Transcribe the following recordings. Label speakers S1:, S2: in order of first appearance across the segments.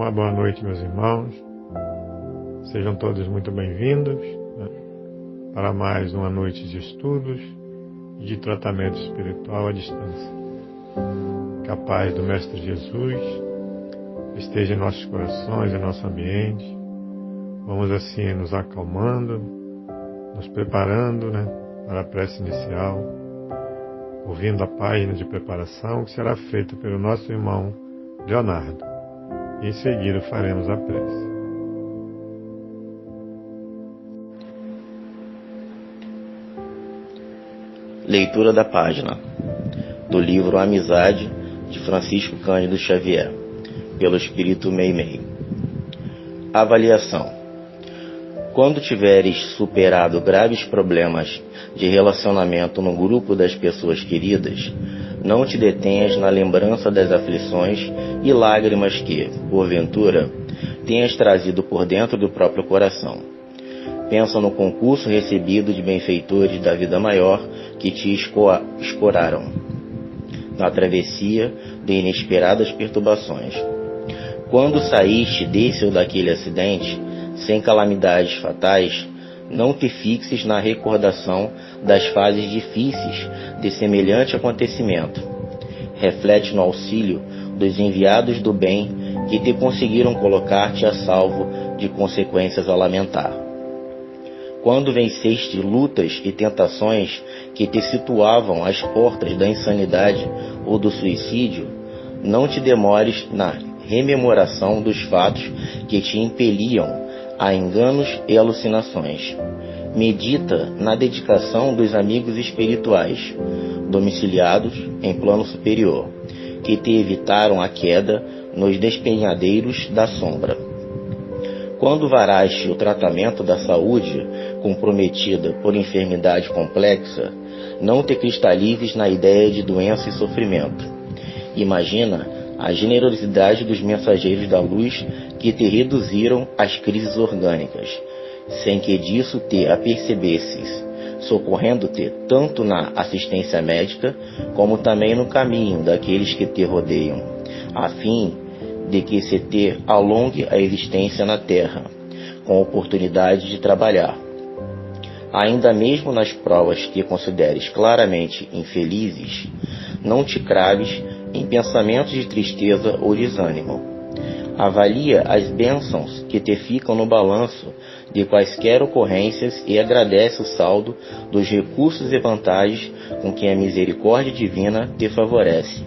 S1: Uma boa noite, meus irmãos. Sejam todos muito bem-vindos, para mais uma noite de estudos e de tratamento espiritual à distância. Que a paz do Mestre Jesus esteja em nossos corações, em nosso ambiente. Vamos assim nos acalmando, nos preparando para a prece inicial, ouvindo a página de preparação que será feita pelo nosso irmão Leonardo. Em seguida faremos a prece.
S2: Leitura da página do livro Amizade, de Francisco Cândido Xavier, pelo Espírito Meimei. Avaliação. Quando tiveres superado graves problemas de relacionamento no grupo das pessoas queridas, não te detenhas na lembrança das aflições e lágrimas que, porventura, tenhas trazido por dentro do próprio coração. Pensa no concurso recebido de benfeitores da vida maior que te escoraram, na travessia de inesperadas perturbações. Quando saíste desse ou daquele acidente, sem calamidades fatais, não te fixes na recordação das fases difíceis de semelhante acontecimento. Reflete no auxílio dos enviados do bem que te conseguiram colocar-te a salvo de consequências a lamentar. Quando venceste lutas e tentações que te situavam às portas da insanidade ou do suicídio, não te demores na rememoração dos fatos que te impeliam a enganos e alucinações. Medita na dedicação dos amigos espirituais, domiciliados em plano superior, que te evitaram a queda nos despenhadeiros da sombra. Quando varaste o tratamento da saúde comprometida por enfermidade complexa, não te cristalizes na ideia de doença e sofrimento. Imagina a generosidade dos mensageiros da luz que te reduziram às crises orgânicas, sem que disso te apercebesses, socorrendo-te tanto na assistência médica como também no caminho daqueles que te rodeiam, a fim de que se te alongue a existência na terra, com oportunidade de trabalhar. Ainda mesmo nas provas que consideres claramente infelizes, não te craves em pensamentos de tristeza ou desânimo. Avalia as bênçãos que te ficam no balanço de quaisquer ocorrências e agradece o saldo dos recursos e vantagens com que a misericórdia divina te favorece,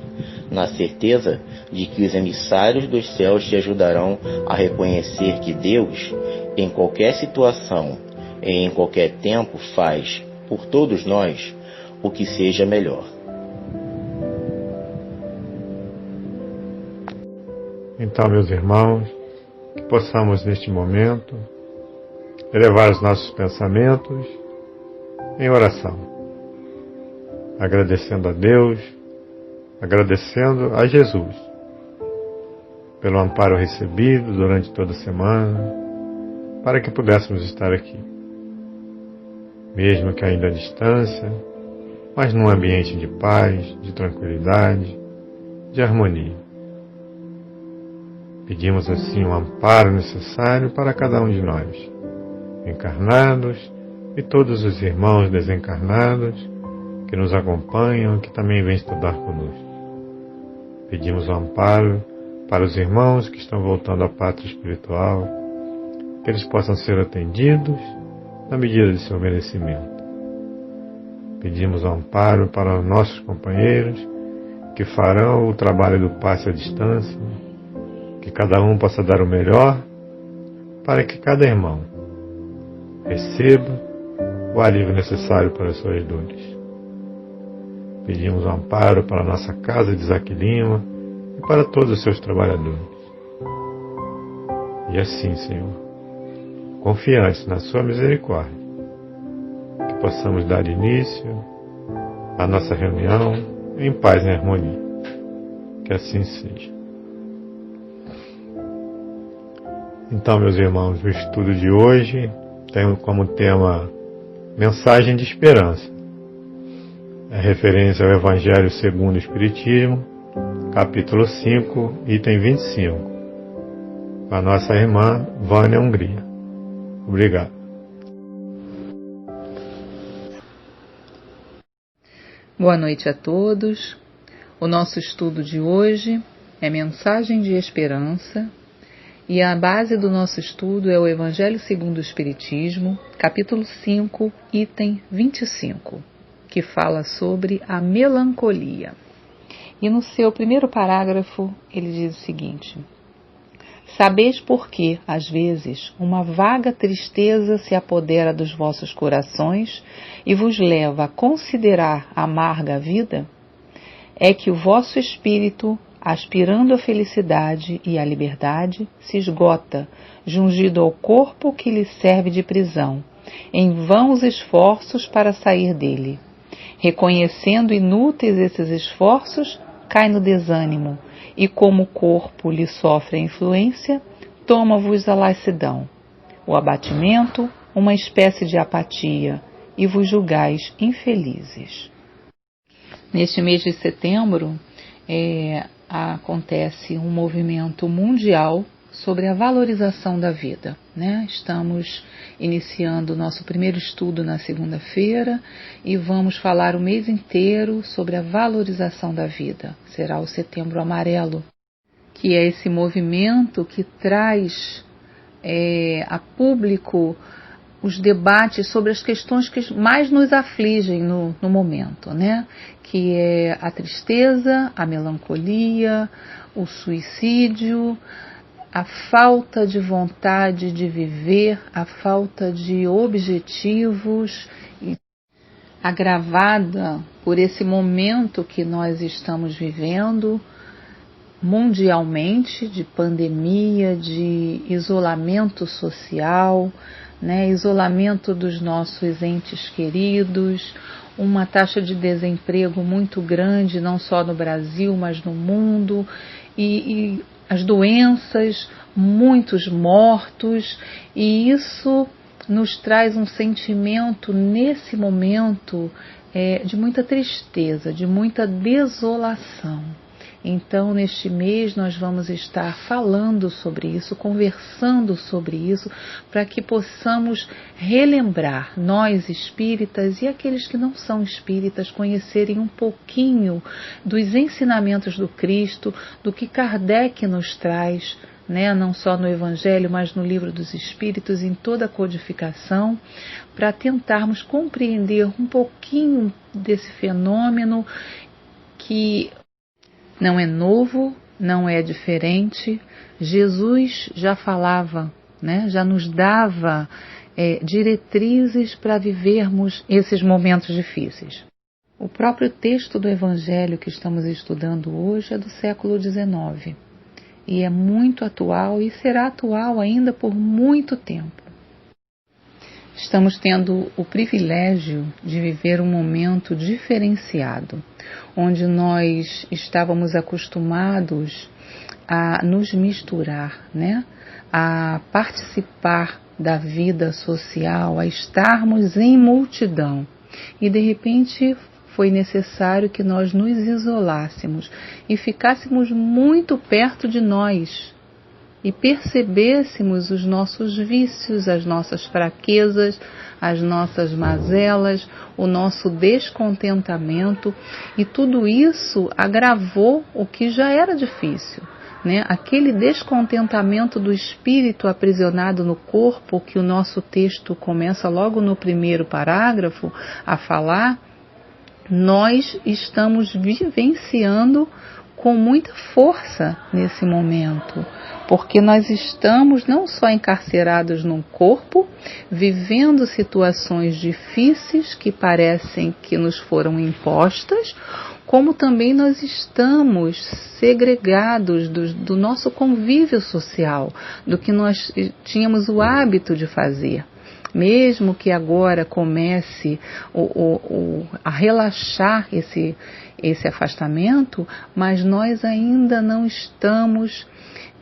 S2: na certeza de que os emissários dos céus te ajudarão a reconhecer que Deus, em qualquer situação e em qualquer tempo, faz, por todos nós, o que seja melhor.
S1: Então, meus irmãos, que possamos neste momento elevar os nossos pensamentos em oração, agradecendo a Deus, agradecendo a Jesus pelo amparo recebido durante toda a semana, para que pudéssemos estar aqui, mesmo que ainda à distância, mas num ambiente de paz, de tranquilidade, de harmonia. Pedimos assim o amparo necessário para cada um de nós, encarnados e todos os irmãos desencarnados que nos acompanham, que também vêm estudar conosco. Pedimos o amparo para os irmãos que estão voltando à pátria espiritual, que eles possam ser atendidos na medida de seu merecimento. Pedimos o amparo para os nossos companheiros que farão o trabalho do passe à distância, que cada um possa dar o melhor para que cada irmão receba o alívio necessário para as suas dores. Pedimos o amparo para a nossa casa de Isaac Lima e para todos os seus trabalhadores. E assim, Senhor, confiantes na sua misericórdia, que possamos dar início à nossa reunião em paz e harmonia. Que assim seja. Então, meus irmãos, o estudo de hoje tem como tema Mensagem de Esperança. É referência ao Evangelho segundo o Espiritismo, capítulo 5, item 25. com a nossa irmã Vânia Hungria. Obrigado.
S3: Boa noite a todos. O nosso estudo de hoje é Mensagem de Esperança e a base do nosso estudo é o Evangelho segundo o Espiritismo, capítulo 5, item 25, que fala sobre a melancolia. E no seu primeiro parágrafo ele diz o seguinte: sabeis por que, às vezes, uma vaga tristeza se apodera dos vossos corações e vos leva a considerar amarga a vida? É que o vosso espírito, aspirando à felicidade e à liberdade, se esgota, jungido ao corpo que lhe serve de prisão, em vãos esforços para sair dele. Reconhecendo inúteis esses esforços, cai no desânimo, e como o corpo lhe sofre a influência, toma-vos a lassidão, o abatimento, uma espécie de apatia, e vos julgais infelizes. Neste mês de setembro, acontece um movimento mundial sobre a valorização da vida, né? Estamos iniciando o nosso primeiro estudo na segunda-feira e vamos falar o mês inteiro sobre a valorização da vida. Será o Setembro Amarelo, que é esse movimento que traz a público os debates sobre as questões que mais nos afligem no momento, né? Que é a tristeza, a melancolia, o suicídio, a falta de vontade de viver, a falta de objetivos, agravada por esse momento que nós estamos vivendo mundialmente, de pandemia, de isolamento social, né, isolamento dos nossos entes queridos, uma taxa de desemprego muito grande, não só no Brasil, mas no mundo, e as doenças, muitos mortos, e isso nos traz um sentimento nesse momento de muita tristeza, de muita desolação. Então, neste mês, nós vamos estar falando sobre isso, conversando sobre isso, para que possamos relembrar, nós espíritas e aqueles que não são espíritas, conhecerem um pouquinho dos ensinamentos do Cristo, do que Kardec nos traz, né, não só no Evangelho, mas no Livro dos Espíritos, em toda a codificação, para tentarmos compreender um pouquinho desse fenômeno que não é novo, não é diferente. Jesus já falava, né? Já nos dava diretrizes para vivermos esses momentos difíceis. O próprio texto do Evangelho que estamos estudando hoje é do século XIX e é muito atual e será atual ainda por muito tempo. Estamos tendo o privilégio de viver um momento diferenciado, onde nós estávamos acostumados a nos misturar, né? A participar da vida social, a estarmos em multidão. E de repente foi necessário que nós nos isolássemos e ficássemos muito perto de nós, e percebêssemos os nossos vícios, as nossas fraquezas, as nossas mazelas, o nosso descontentamento, e tudo isso agravou o que já era difícil, né? Aquele descontentamento do espírito aprisionado no corpo, que o nosso texto começa logo no primeiro parágrafo a falar, nós estamos vivenciando com muita força nesse momento, porque nós estamos não só encarcerados num corpo, vivendo situações difíceis que parecem que nos foram impostas, como também nós estamos segregados do nosso convívio social, do que nós tínhamos o hábito de fazer. Mesmo que agora comece a relaxar esse afastamento, mas nós ainda não estamos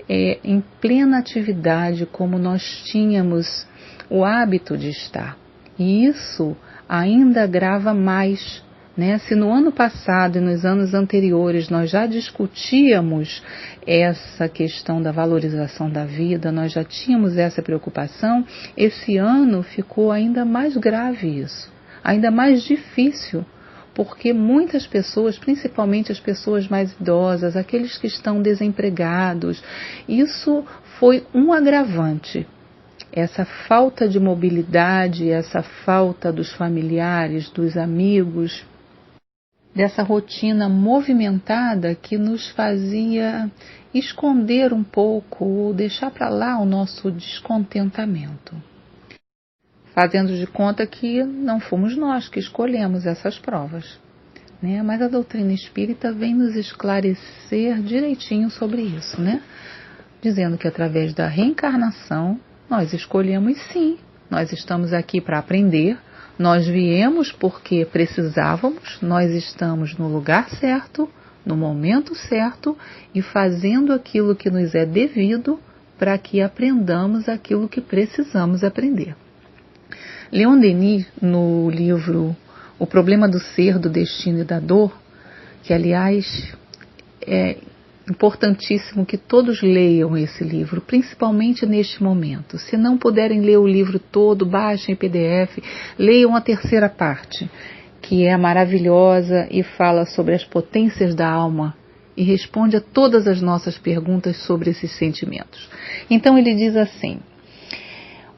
S3: em plena atividade como nós tínhamos o hábito de estar. E isso ainda agrava mais, né? Se no ano passado e nos anos anteriores nós já discutíamos essa questão da valorização da vida, nós já tínhamos essa preocupação, esse ano ficou ainda mais grave isso, ainda mais difícil, porque muitas pessoas, principalmente as pessoas mais idosas, aqueles que estão desempregados, isso foi um agravante. Essa falta de mobilidade, essa falta dos familiares, dos amigos, dessa rotina movimentada que nos fazia esconder um pouco ou deixar para lá o nosso descontentamento. Fazendo de conta que não fomos nós que escolhemos essas provas, né? Mas a doutrina espírita vem nos esclarecer direitinho sobre isso, né? Dizendo que através da reencarnação nós escolhemos sim, nós estamos aqui para aprender, nós viemos porque precisávamos, nós estamos no lugar certo, no momento certo e fazendo aquilo que nos é devido para que aprendamos aquilo que precisamos aprender. Leon Denis, no livro O Problema do Ser, do Destino e da Dor, que aliás é importantíssimo que todos leiam esse livro, principalmente neste momento. Se não puderem ler o livro todo, baixem em PDF, leiam a terceira parte, que é maravilhosa e fala sobre as potências da alma e responde a todas as nossas perguntas sobre esses sentimentos. Então ele diz assim: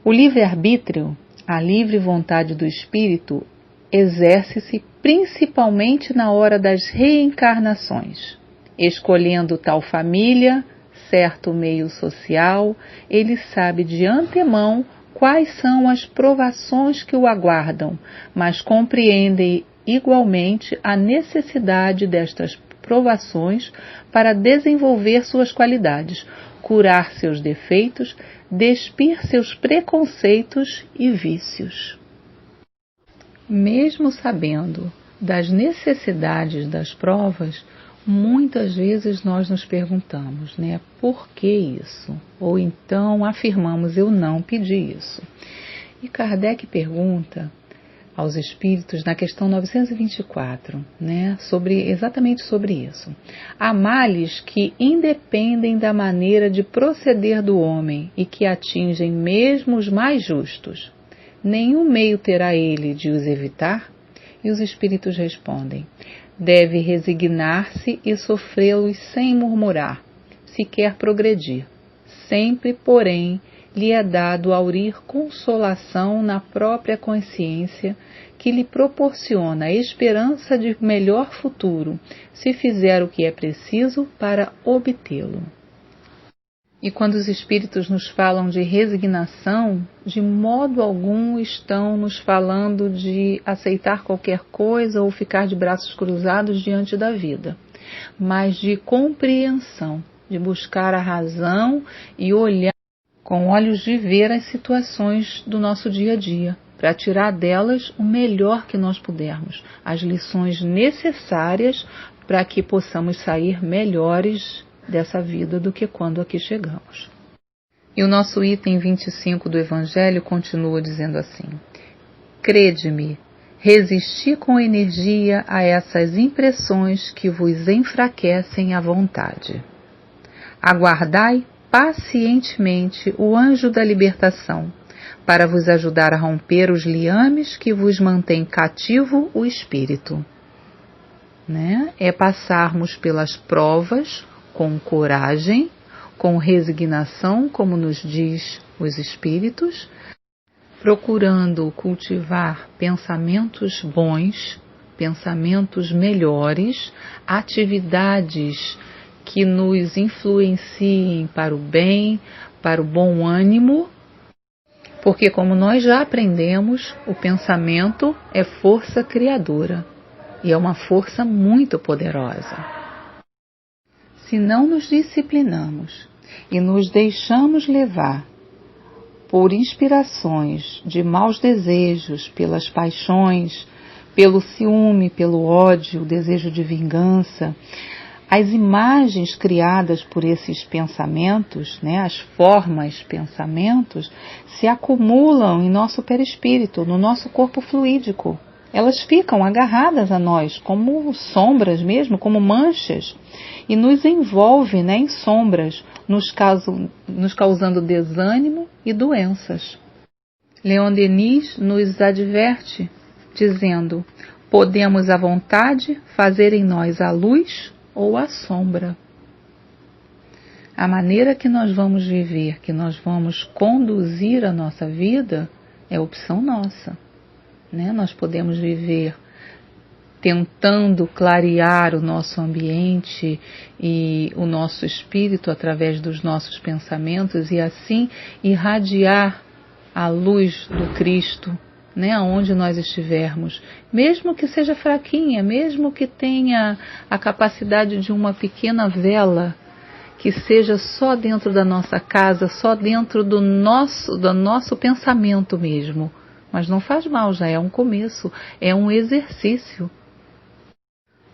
S3: o livre-arbítrio, a livre vontade do espírito, exerce-se principalmente na hora das reencarnações. Escolhendo tal família, certo meio social, ele sabe de antemão quais são as provações que o aguardam, mas compreende igualmente a necessidade destas provações para desenvolver suas qualidades, curar seus defeitos, despir seus preconceitos e vícios. Mesmo sabendo das necessidades das provas, muitas vezes nós nos perguntamos, né, por que isso? Ou então afirmamos, eu não pedi isso. E Kardec pergunta aos espíritos na questão 924, né, exatamente sobre isso. Há males que independem da maneira de proceder do homem e que atingem mesmo os mais justos. Nenhum meio terá ele de os evitar? E os espíritos respondem: deve resignar-se e sofrê-los sem murmurar, se quer progredir. Sempre, porém, lhe é dado aurir consolação na própria consciência, que lhe proporciona a esperança de melhor futuro, se fizer o que é preciso para obtê-lo. E quando os espíritos nos falam de resignação, de modo algum estão nos falando de aceitar qualquer coisa ou ficar de braços cruzados diante da vida, mas de compreensão, de buscar a razão e olhar com olhos de ver as situações do nosso dia a dia, para tirar delas o melhor que nós pudermos, as lições necessárias para que possamos sair melhores dessa vida do que quando aqui chegamos. E o nosso item 25 do Evangelho continua dizendo assim: crede-me, resisti com energia a essas impressões que vos enfraquecem a vontade. Aguardai pacientemente o anjo da libertação, para vos ajudar a romper os liames que vos mantém cativo o espírito. Né? É passarmos pelas provas com coragem, com resignação, como nos diz os espíritos, procurando cultivar pensamentos bons, pensamentos melhores, atividades que nos influenciem para o bem, para o bom ânimo, porque, como nós já aprendemos, o pensamento é força criadora e é uma força muito poderosa. Se não nos disciplinamos e nos deixamos levar por inspirações de maus desejos, pelas paixões, pelo ciúme, pelo ódio, o desejo de vingança, as imagens criadas por esses pensamentos, né, as formas pensamentos, se acumulam em nosso perispírito, no nosso corpo fluídico. elas ficam agarradas a nós, como sombras mesmo, como manchas, e nos envolve, né, em sombras, nos causando desânimo e doenças. Leon Denis nos adverte, dizendo: podemos à vontade fazer em nós a luz ou a sombra. A maneira que nós vamos viver, que nós vamos conduzir a nossa vida, é opção nossa, né? Nós podemos viver tentando clarear o nosso ambiente e o nosso espírito através dos nossos pensamentos e assim irradiar a luz do Cristo, né, aonde nós estivermos, mesmo que seja fraquinha, mesmo que tenha a capacidade de uma pequena vela, que seja só dentro da nossa casa, só dentro do nosso pensamento mesmo. Mas não faz mal, já é um começo, é um exercício.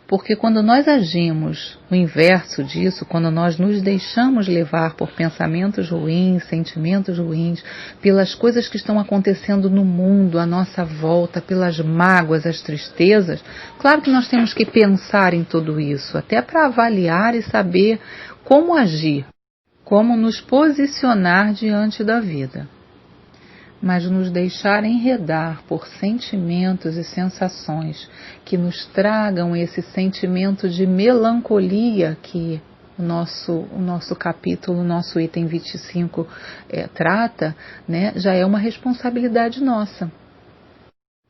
S3: Porque quando nós agimos o inverso disso, quando nós nos deixamos levar por pensamentos ruins, sentimentos ruins, pelas coisas que estão acontecendo no mundo, à nossa volta, pelas mágoas, as tristezas, claro que nós temos que pensar em tudo isso, até para avaliar e saber como agir, como nos posicionar diante da vida. Mas nos deixar enredar por sentimentos e sensações que nos tragam esse sentimento de melancolia que o nosso capítulo, o nosso item 25 trata, né, já é uma responsabilidade nossa.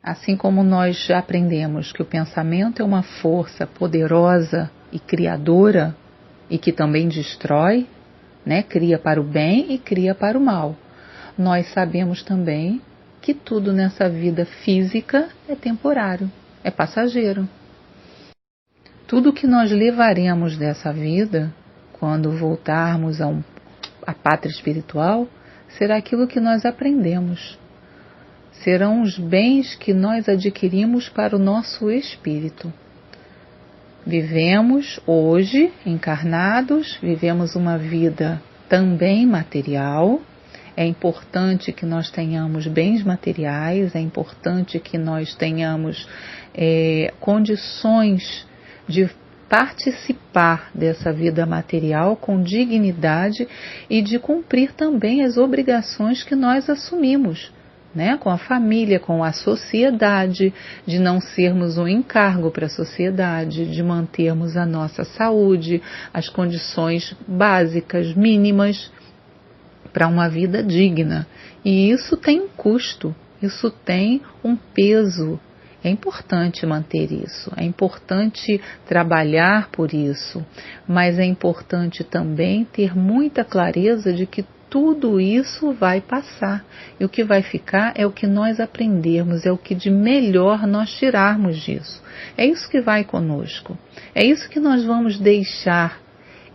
S3: Assim como nós já aprendemos que o pensamento é uma força poderosa e criadora e que também destrói, né, cria para o bem e cria para o mal. Nós sabemos também que tudo nessa vida física é temporário, é passageiro. Tudo que nós levaremos dessa vida, quando voltarmos à pátria espiritual, será aquilo que nós aprendemos. Serão os bens que nós adquirimos para o nosso espírito. Vivemos hoje, encarnados, vivemos uma vida também material. É importante que nós tenhamos bens materiais, é importante que nós tenhamos condições de participar dessa vida material com dignidade e de cumprir também as obrigações que nós assumimos, né? Com a família, com a sociedade, de não sermos um encargo para a sociedade, de mantermos a nossa saúde, as condições básicas, mínimas, para uma vida digna. E isso tem um custo, isso tem um peso. É importante manter isso, é importante trabalhar por isso, mas é importante também ter muita clareza de que tudo isso vai passar. E o que vai ficar é o que nós aprendermos, é o que de melhor nós tirarmos disso. É isso que vai conosco, é isso que nós vamos deixar.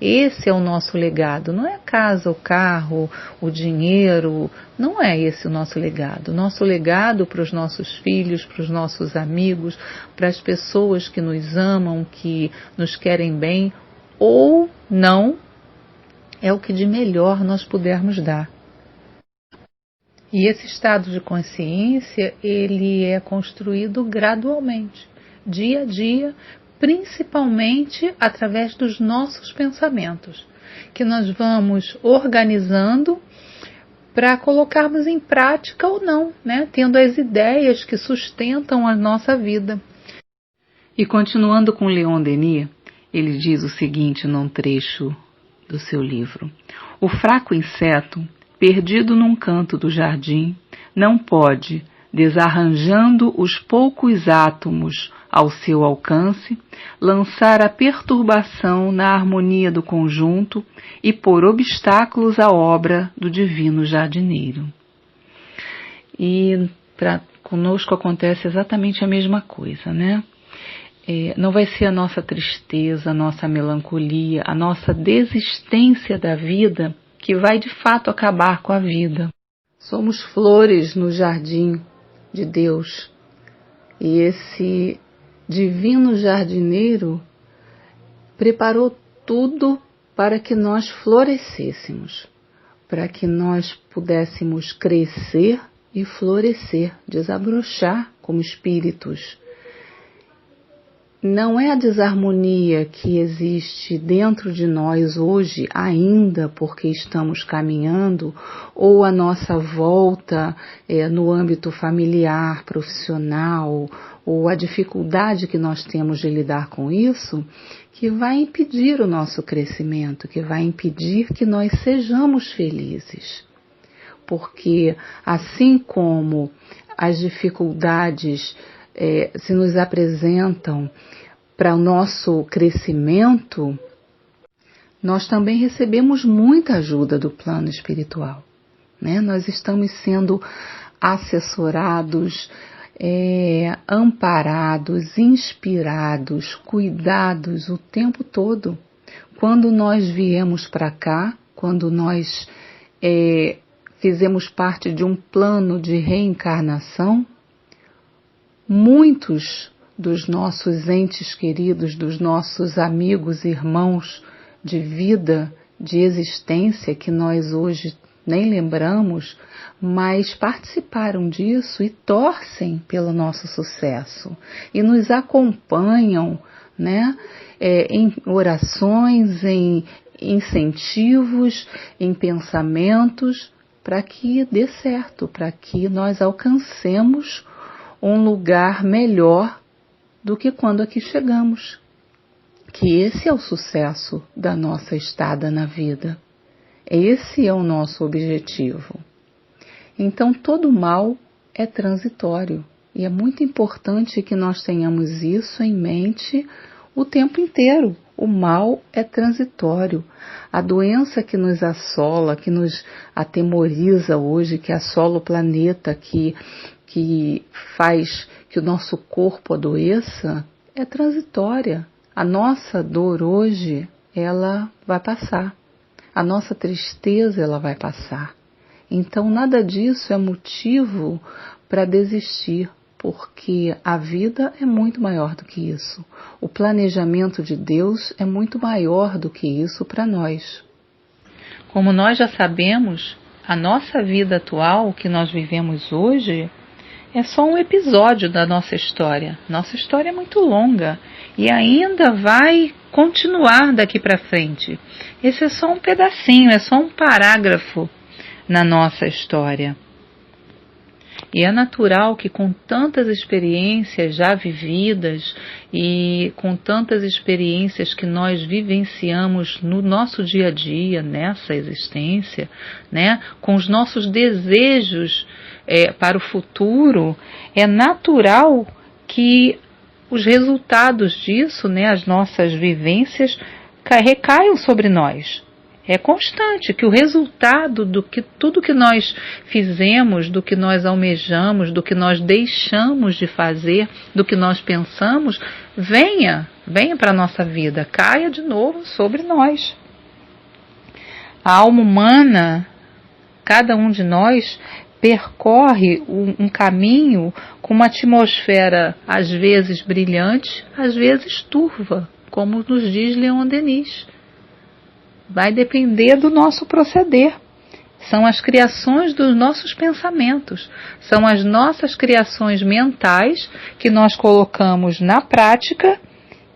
S3: Esse é o nosso legado, não é a casa, o carro, o dinheiro, não é esse o nosso legado. Nosso legado para os nossos filhos, para os nossos amigos, para as pessoas que nos amam, que nos querem bem ou não, é o que de melhor nós pudermos dar. E esse estado de consciência, ele é construído gradualmente, dia a dia, principalmente através dos nossos pensamentos, que nós vamos organizando para colocarmos em prática ou não, né? Tendo as ideias que sustentam a nossa vida. E continuando com Leon Denis, ele diz o seguinte num trecho do seu livro: o fraco inseto, perdido num canto do jardim, não pode, desarranjando os poucos átomos ao seu alcance, lançar a perturbação na harmonia do conjunto e pôr obstáculos à obra do divino jardineiro. E conosco acontece exatamente a mesma coisa, né? Não vai ser a nossa tristeza, a nossa melancolia, a nossa desistência da vida que vai de fato acabar com a vida. Somos flores no jardim de Deus. E esse divino jardineiro preparou tudo para que nós florescêssemos, para que nós pudéssemos crescer e florescer, desabrochar como espíritos, não é a desarmonia que existe dentro de nós hoje ainda porque estamos caminhando, ou a nossa volta no âmbito familiar, profissional, ou a dificuldade que nós temos de lidar com isso, que vai impedir o nosso crescimento, que vai impedir que nós sejamos felizes. Porque assim como as dificuldades se nos apresentam para o nosso crescimento, nós também recebemos muita ajuda do plano espiritual, né? Nós estamos sendo assessorados, amparados, inspirados, cuidados o tempo todo. Quando nós viemos para cá, quando nós fizemos parte de um plano de reencarnação, muitos dos nossos entes queridos, dos nossos amigos, irmãos de vida, de existência, que nós hoje nem lembramos, mas participaram disso e torcem pelo nosso sucesso e nos acompanham, né, em orações, em incentivos, em pensamentos, para que dê certo, para que nós alcancemos um lugar melhor do que quando aqui chegamos. Que esse é o sucesso da nossa estada na vida. Esse é o nosso objetivo. Então, todo mal é transitório. E é muito importante que nós tenhamos isso em mente o tempo inteiro. O mal é transitório. A doença que nos assola, que nos atemoriza hoje, que assola o planeta, que faz que o nosso corpo adoeça, é transitória. A nossa dor hoje, ela vai passar. A nossa tristeza, ela vai passar. Então, nada disso é motivo para desistir, porque a vida é muito maior do que isso. O planejamento de Deus é muito maior do que isso para nós. Como nós já sabemos, a nossa vida atual, que nós vivemos hoje, é só um episódio da nossa história. Nossa história é muito longa e ainda vai continuar daqui para frente. Esse é só um pedacinho, é só um parágrafo na nossa história. E é natural que com tantas experiências já vividas e com tantas experiências que nós vivenciamos no nosso dia a dia, nessa existência, né, com os nossos desejos para o futuro, é natural que os resultados disso, né, as nossas vivências, recaiam sobre nós. É constante que o resultado do que tudo que nós fizemos, do que nós almejamos, do que nós deixamos de fazer, do que nós pensamos, venha para a nossa vida, caia de novo sobre nós. A alma humana, cada um de nós, percorre um caminho com uma atmosfera às vezes brilhante, às vezes turva, como nos diz Leon Denis. Vai depender do nosso proceder. São as criações dos nossos pensamentos, são as nossas criações mentais que nós colocamos na prática,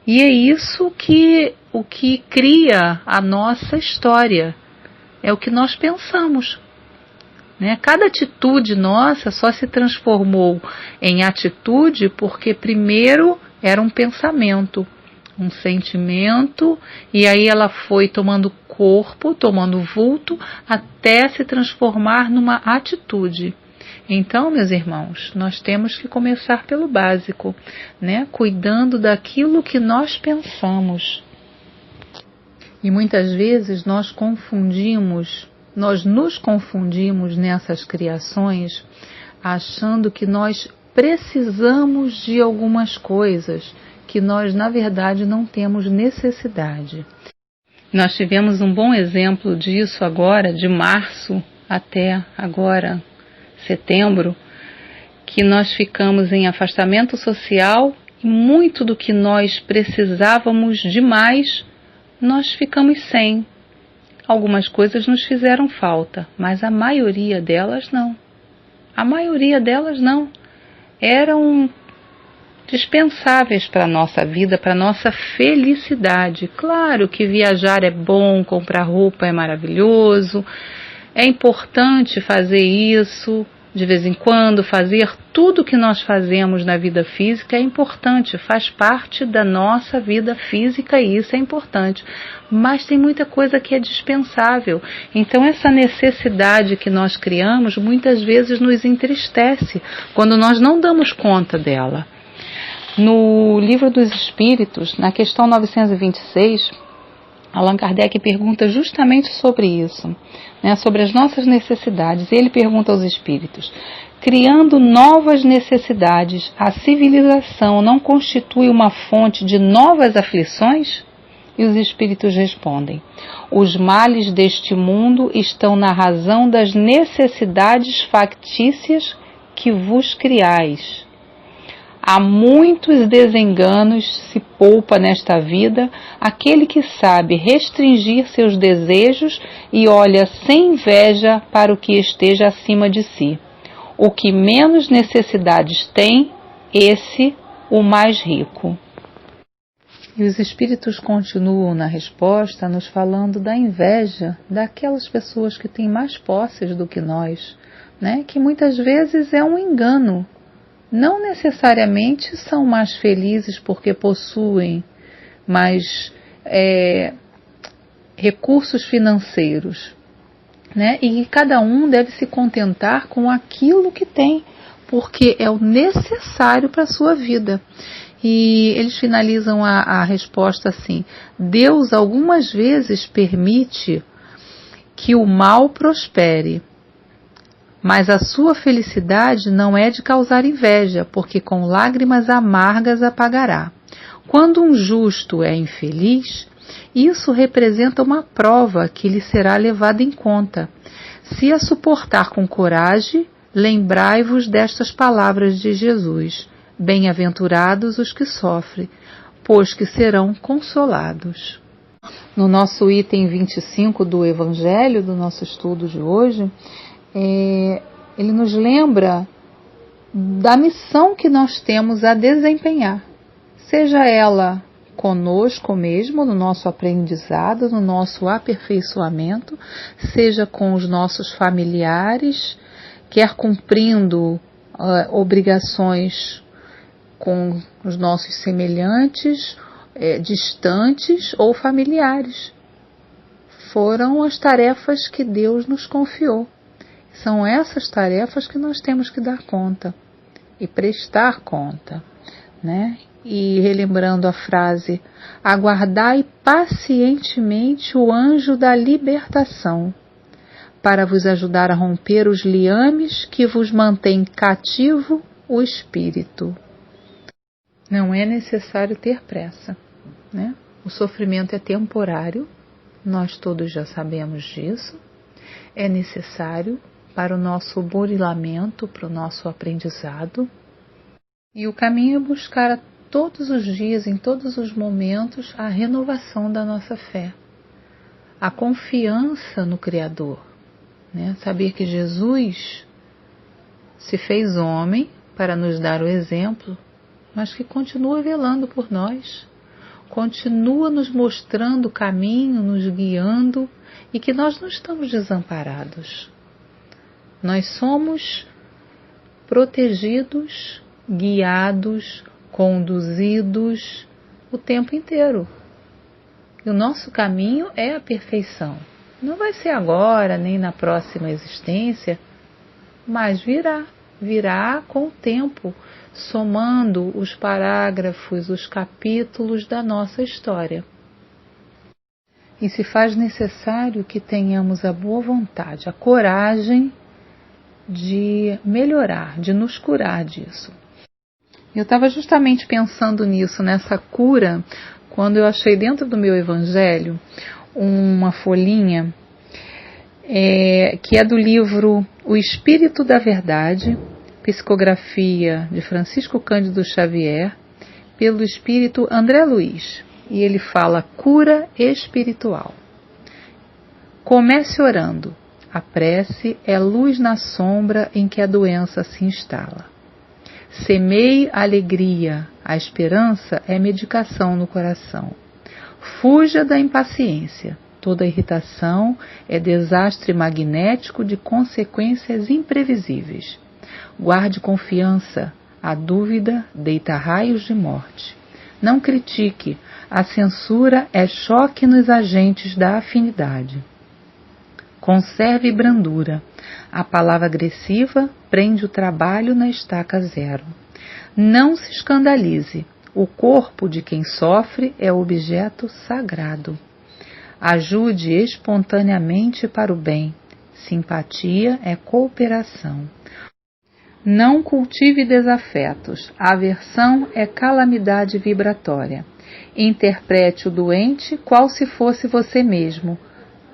S3: e é isso o que cria a nossa história. É o que nós pensamos. Né? Cada atitude nossa só se transformou em atitude porque primeiro era um pensamento, um sentimento, e aí ela foi tomando corpo, tomando vulto, até se transformar numa atitude. Então, meus irmãos, nós temos que começar pelo básico, né? Cuidando daquilo que nós pensamos. E muitas vezes nós nos confundimos nessas criações, achando que nós precisamos de algumas coisas que nós, na verdade, não temos necessidade. Nós tivemos um bom exemplo disso agora, de março até agora, setembro, que nós ficamos em afastamento social e muito do que nós precisávamos demais, nós ficamos sem. Algumas coisas nos fizeram falta, mas a maioria delas não. A maioria delas não. Eram dispensáveis para a nossa vida, para a nossa felicidade. Claro que viajar é bom, comprar roupa é maravilhoso, é importante fazer isso de vez em quando, fazer tudo que nós fazemos na vida física é importante, faz parte da nossa vida física e isso é importante. Mas tem muita coisa que é dispensável. Então essa necessidade que nós criamos muitas vezes nos entristece quando nós não damos conta dela. No Livro dos Espíritos, na questão 926, Allan Kardec pergunta justamente sobre isso, né, sobre as nossas necessidades. Ele pergunta aos espíritos: criando novas necessidades, a civilização não constitui uma fonte de novas aflições? E os espíritos respondem: os males deste mundo estão na razão das necessidades factícias que vos criais. Há muitos desenganos se poupa nesta vida aquele que sabe restringir seus desejos e olha sem inveja para o que esteja acima de si. O que menos necessidades tem, esse o mais rico. E os espíritos continuam na resposta nos falando da inveja daquelas pessoas que têm mais posses do que nós, né? Que muitas vezes é um engano. Não necessariamente são mais felizes porque possuem mais recursos financeiros, né? E cada um deve se contentar com aquilo que tem, porque é o necessário para a sua vida. E eles finalizam a resposta assim: Deus algumas vezes permite que o mal prospere, mas a sua felicidade não é de causar inveja, porque com lágrimas amargas a pagará. Quando um justo é infeliz, isso representa uma prova que lhe será levada em conta. Se a suportar com coragem, lembrai-vos destas palavras de Jesus: bem-aventurados os que sofrem, pois que serão consolados. No nosso item 25 do Evangelho, do nosso estudo de hoje, ele nos lembra da missão que nós temos a desempenhar, seja ela conosco mesmo, no nosso aprendizado, no nosso aperfeiçoamento, seja com os nossos familiares, quer cumprindo obrigações com os nossos semelhantes, distantes ou familiares. Foram as tarefas que Deus nos confiou. São essas tarefas que nós temos que dar conta e prestar conta, né? E relembrando a frase: aguardai pacientemente o anjo da libertação, para vos ajudar a romper os liames que vos mantém cativo o espírito. Não é necessário ter pressa, né? O sofrimento é temporário, nós todos já sabemos disso. É necessário para o nosso burilamento, para o nosso aprendizado. E o caminho é buscar todos os dias, em todos os momentos, a renovação da nossa fé, a confiança no Criador, né? Saber que Jesus se fez homem para nos dar o exemplo, mas que continua velando por nós, continua nos mostrando o caminho, nos guiando, e que nós não estamos desamparados. Nós somos protegidos, guiados, conduzidos o tempo inteiro. E o nosso caminho é a perfeição. Não vai ser agora, nem na próxima existência, mas virá com o tempo, somando os parágrafos, os capítulos da nossa história. E se faz necessário que tenhamos a boa vontade, a coragem de melhorar, de nos curar disso. Eu estava justamente pensando nisso, nessa cura, quando eu achei dentro do meu evangelho uma folhinha que é do livro O Espírito da Verdade, psicografia de Francisco Cândido Xavier, pelo espírito André Luiz. E ele fala cura espiritual. Comece orando. A prece é luz na sombra em que a doença se instala. Semeie a alegria, a esperança é medicação no coração. Fuja da impaciência. Toda irritação é desastre magnético de consequências imprevisíveis. Guarde confiança. A dúvida deita raios de morte. Não critique. A censura é choque nos agentes da afinidade. Conserve brandura. A palavra agressiva prende o trabalho na estaca zero. Não se escandalize. O corpo de quem sofre é objeto sagrado. Ajude espontaneamente para o bem. Simpatia é cooperação. Não cultive desafetos. A aversão é calamidade vibratória. Interprete o doente qual se fosse você mesmo.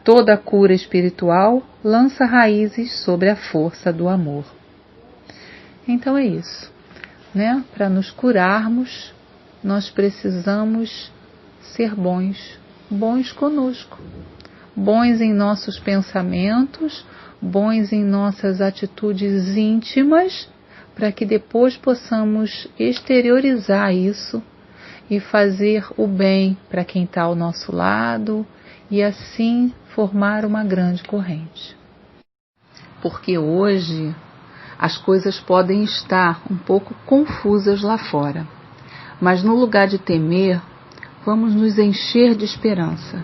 S3: Toda cura espiritual lança raízes sobre a força do amor. Então é isso, né? Para nos curarmos, nós precisamos ser bons conosco, bons em nossos pensamentos, bons em nossas atitudes íntimas, para que depois possamos exteriorizar isso e fazer o bem para quem está ao nosso lado e assim formar uma grande corrente. Porque hoje as coisas podem estar um pouco confusas lá fora, mas no lugar de temer, vamos nos encher de esperança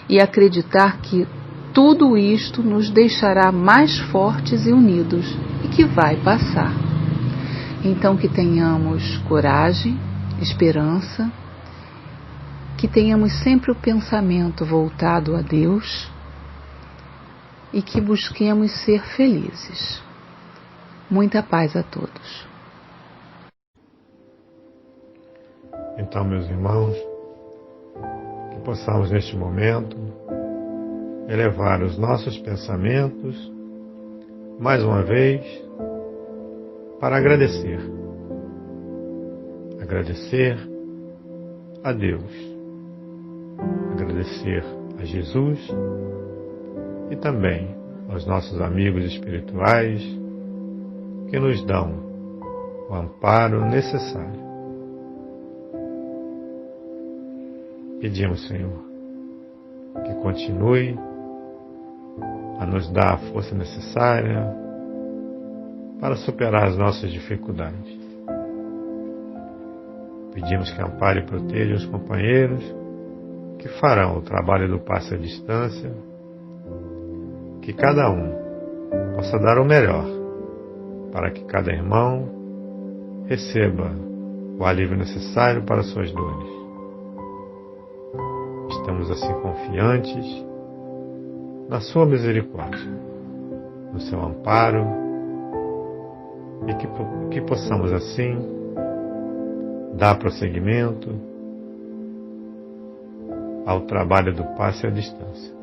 S3: e acreditar que tudo isto nos deixará mais fortes e unidos e que vai passar. Então que tenhamos coragem, esperança, que tenhamos sempre o pensamento voltado a Deus e que busquemos ser felizes. Muita paz a todos.
S1: Então, meus irmãos, que possamos neste momento elevar os nossos pensamentos mais uma vez para agradecer. Agradecer a Deus, agradecer a Jesus e também aos nossos amigos espirituais que nos dão o amparo necessário. Pedimos, Senhor, que continue a nos dar a força necessária para superar as nossas dificuldades. Pedimos que ampare e proteja os companheiros que farão o trabalho do passe à distância, que cada um possa dar o melhor para que cada irmão receba o alívio necessário para suas dores. Estamos assim confiantes na sua misericórdia, no seu amparo, e que possamos assim dar prosseguimento ao trabalho do passe à distância.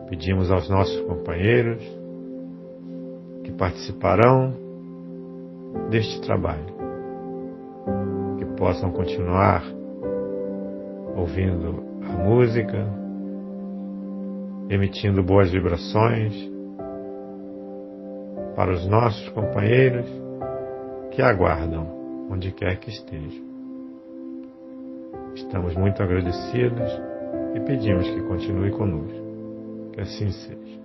S1: Pedimos aos nossos companheiros que participarão deste trabalho, que possam continuar ouvindo a música, emitindo boas vibrações para os nossos companheiros que aguardam onde quer que estejam. Estamos muito agradecidos e pedimos que continue conosco. Que assim seja.